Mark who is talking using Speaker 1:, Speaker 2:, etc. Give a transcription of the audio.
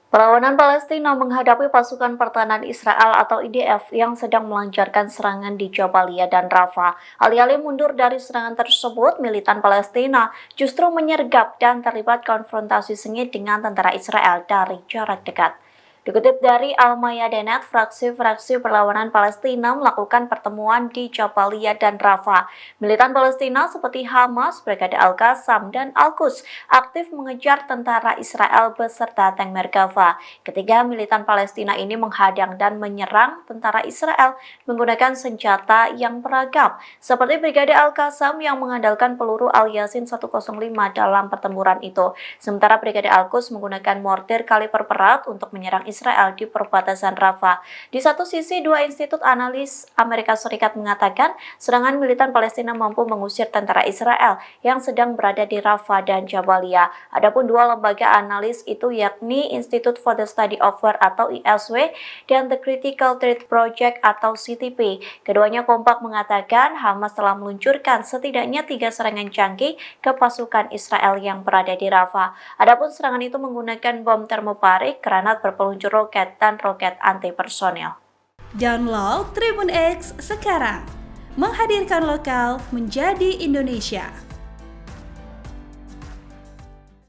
Speaker 1: Perlawanan Palestina menghadapi pasukan pertahanan Israel atau IDF yang sedang melancarkan serangan di Jabalia dan Rafah. Alih-alih mundur dari serangan tersebut, militan Palestina justru menyergap dan terlibat konfrontasi sengit dengan tentara Israel dari jarak dekat. Dikutip dari Al-Mayadeen, fraksi-fraksi perlawanan Palestina melakukan pertemuan di Jabalia dan Rafah. Militan Palestina seperti Hamas, Brigade Al-Qassam, dan Al-Quds aktif mengejar tentara Israel beserta tank Merkava. Ketiga militan Palestina ini menghadang dan menyerang tentara Israel menggunakan senjata yang beragam, seperti Brigade Al-Qassam yang mengandalkan peluru Al-Yasin 105 dalam pertempuran itu. Sementara Brigade Al-Quds menggunakan mortir kaliber berat untuk menyerang Israel di perbatasan Rafah. Di satu sisi, dua institut analis Amerika Serikat mengatakan serangan militan Palestina mampu mengusir tentara Israel yang sedang berada di Rafah dan Jabalia. Adapun dua lembaga analis itu yakni Institute for the Study of War atau ISW dan The Critical Threat Project atau CTP. Keduanya kompak mengatakan Hamas telah meluncurkan setidaknya 3 serangan canggih ke pasukan Israel yang berada di Rafah. Adapun serangan itu menggunakan bom termobarik, granat berpeluncur roket, dan roket anti-personel.
Speaker 2: Download Tribun X sekarang, menghadirkan lokal menjadi Indonesia.